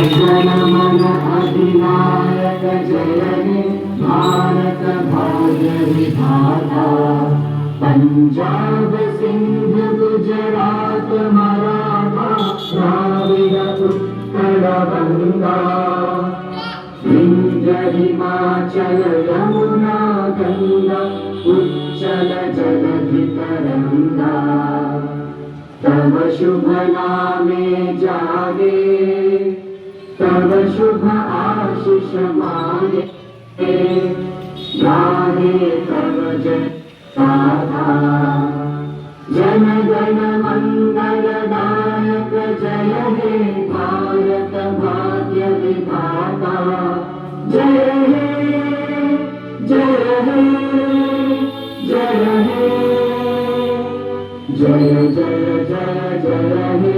जनमन अधिनायक जय हे भारत भाग्य विधाता। पंजाब सिंध गुजरात मराठा द्राविड उत्कल बंगा। विंध्य हिमाचल यमुना गंगा उच्चल जलधि तरंगा। तव शुभ नामे जागे तव शुभ आशीष मांगे। गाहे तव जय गाथा। जन गण मंगल दायक जय हे भारत भाग्य विधाता। जय हे जय हे जय हे जय जय जय जय हे।